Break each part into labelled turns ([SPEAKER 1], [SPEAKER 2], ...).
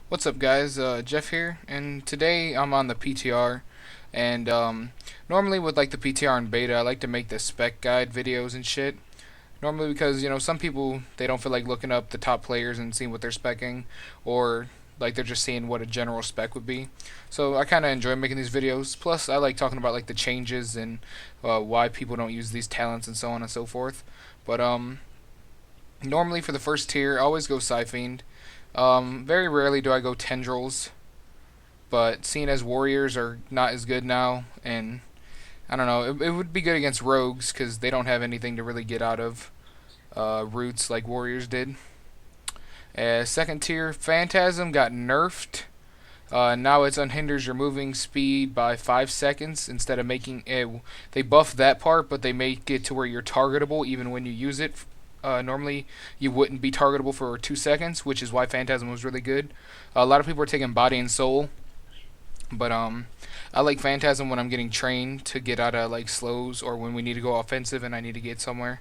[SPEAKER 1] What's up, guys? Jeff here, and today I'm on the PTR. And normally with like the PTR and beta, I like to make the spec guide videos and shit. Normally because some people they don't feel like looking up the top players and seeing what they're specking, or like they're just seeing what a general spec would be. So I kind of enjoy making these videos. Plus, I like talking about like the changes and why people don't use these talents and so on and so forth. But normally for the first tier, I always go Sci-Fiend. Very rarely do I go Tendrils, but seeing as Warriors are not as good now, and I don't know, it would be good against Rogues because they don't have anything to really get out of Roots like Warriors did. Second tier, Phantasm got nerfed. Now it unhinders your moving speed by 5 seconds instead of making it. They buff that part, but they make it to where you're targetable even when you use it. Normally, you wouldn't be targetable for 2 seconds, which is why Phantasm was really good. A lot of people are taking Body and Soul, but I like Phantasm when I'm getting trained to get out of like slows or when we need to go offensive and I need to get somewhere.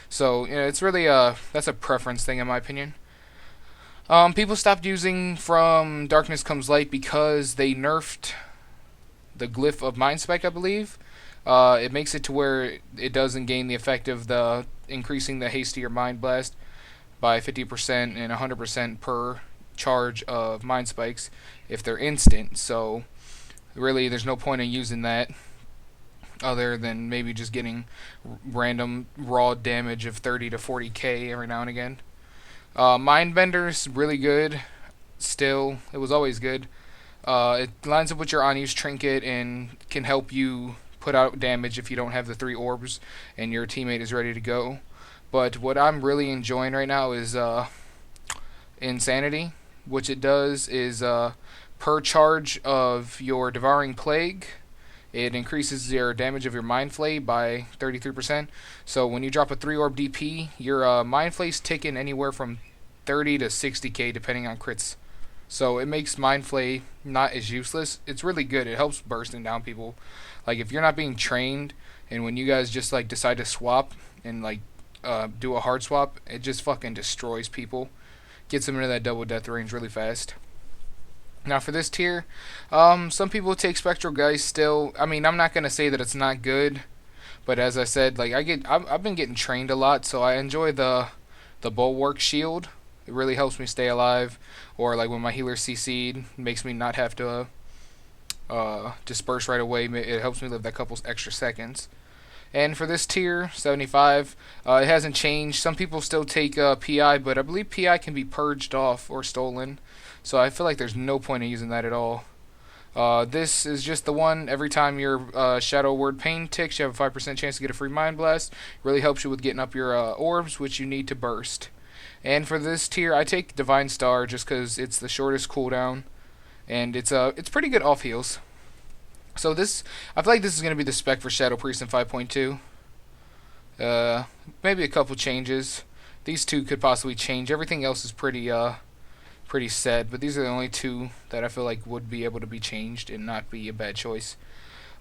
[SPEAKER 1] So it's really that's a preference thing in my opinion. People stopped using From Darkness Comes Light because they nerfed the glyph of Mind Spec, I believe. It makes it to where it doesn't gain the effect of the increasing the haste to your Mind Blast by 50% and 100% per charge of Mind Spikes if they're instant. So really, there's no point in using that other than maybe just getting random raw damage of 30 to 40k every now and again. Mindbender's really good. Still, it was always good. It lines up with your unused trinket and can help you put out damage if you don't have the 3 orbs and your teammate is ready to go. But what I'm really enjoying right now is Insanity, which it does is per charge of your Devouring Plague, it increases your damage of your Mind Flay by 33%. So when you drop a 3 orb DP, your Mind Flay's ticking anywhere from 30 to 60k depending on crits. So it makes Mind Flay not as useless. It's really good. It helps bursting down people. Like if you're not being trained, and when you guys just like decide to swap and like do a hard swap, it just fucking destroys people. Gets them into that double death range really fast. Now for this tier, some people take Spectral Geist still. I mean, I'm not gonna say that it's not good, but as I said, like I've been getting trained a lot, so I enjoy the Bulwark Shield. It really helps me stay alive, or like when my healer CC'd, makes me not have to disperse right away. It helps me live that couple extra seconds. And for this tier, 75, it hasn't changed. Some people still take PI, but I believe PI can be purged off or stolen. So I feel like there's no point in using that at all. This is just the one. Every time your Shadow Word Pain ticks, you have a 5% chance to get a free Mind Blast. Really helps you with getting up your orbs, which you need to burst. And for this tier, I take Divine Star just because it's the shortest cooldown, and it's pretty good off heals. So this, I feel like this is going to be the spec for Shadow Priest in 5.2. Maybe a couple changes. These two could possibly change. Everything else is pretty set, but these are the only two that I feel like would be able to be changed and not be a bad choice.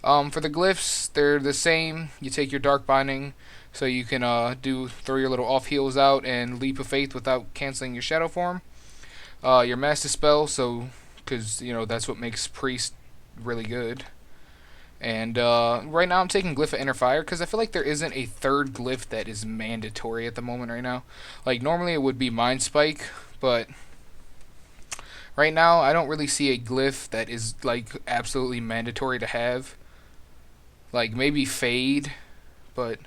[SPEAKER 1] For the glyphs, they're the same. You take your Dark Binding, so you can throw your little off heals out and Leap of Faith without canceling your Shadow form. Your Master Spell, so because that's what makes Priest really good. And right now I'm taking Glyph of Inner Fire because I feel like there isn't a third glyph that is mandatory at the moment right now. Like normally it would be Mind Spike, but right now I don't really see a glyph that is like absolutely mandatory to have. Like maybe Fade, but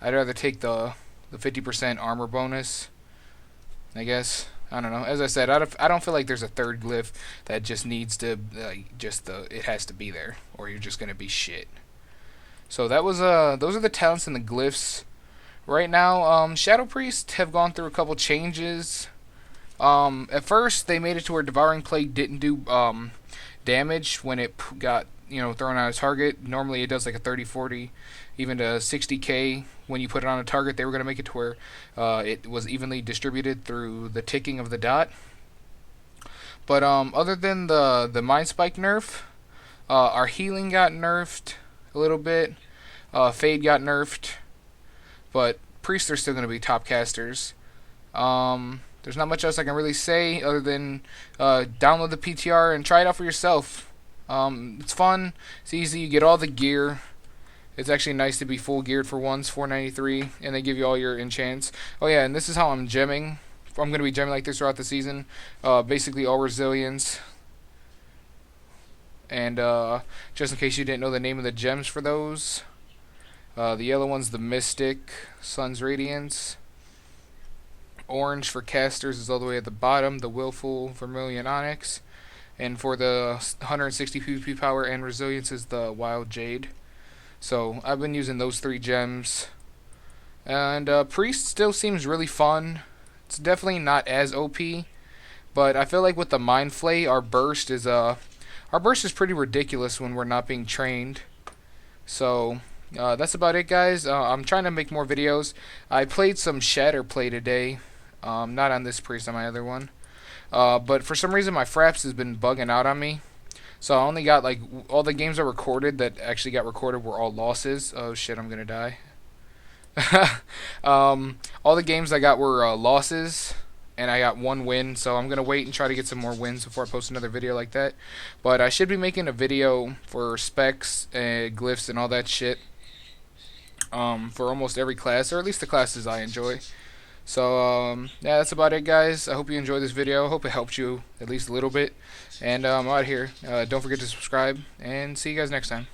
[SPEAKER 1] I'd rather take the 50% armor bonus, I guess. I don't know. As I said, I don't feel like there's a third glyph that just needs to it has to be there, or you're just gonna be shit. So that was those are the talents and the glyphs. Right now, Shadow Priest have gone through a couple changes. At first they made it to where Devouring Plague didn't do damage when it got thrown out of target. Normally it does like a 30, 40, even to 60k when you put it on a target. They were going to make it to where it was evenly distributed through the ticking of the dot. But other than the Mind Spike nerf, our healing got nerfed a little bit. Fade got nerfed, but priests are still going to be top casters. The there's not much else I can really say other than download the PTR and try it out for yourself. It's fun. It's easy. You get all the gear. It's actually nice to be full geared for once, 493, and they give you all your enchants. Oh yeah, and this is how I'm gemming. I'm going to be gemming like this throughout the season. Basically all resilience. And just in case you didn't know the name of the gems for those, the yellow one's the Mystic, Sun's Radiance. Orange for casters is all the way at the bottom, the Willful, Vermilion Onyx. And for the 160 PvP power and resilience is the Wild Jade. So I've been using those 3 gems. And Priest still seems really fun. It's definitely not as OP, but I feel like with the Mind Flay, our burst is pretty ridiculous when we're not being trained. So that's about it, guys. I'm trying to make more videos. I played some Shatter Play today. Not on this Priest, on my other one. But for some reason my Fraps has been bugging out on me. So I only got like all the games I recorded that actually got recorded were all losses. Oh shit, I'm gonna die. All the games I got were losses, and I got 1 win. So I'm gonna wait and try to get some more wins before I post another video like that. But I should be making a video for specs and glyphs and all that shit. For almost every class, or at least the classes I enjoy. So yeah, that's about it, guys. I hope you enjoyed this video. I hope it helped you at least a little bit. And I'm out here. Don't forget to subscribe, and see you guys next time.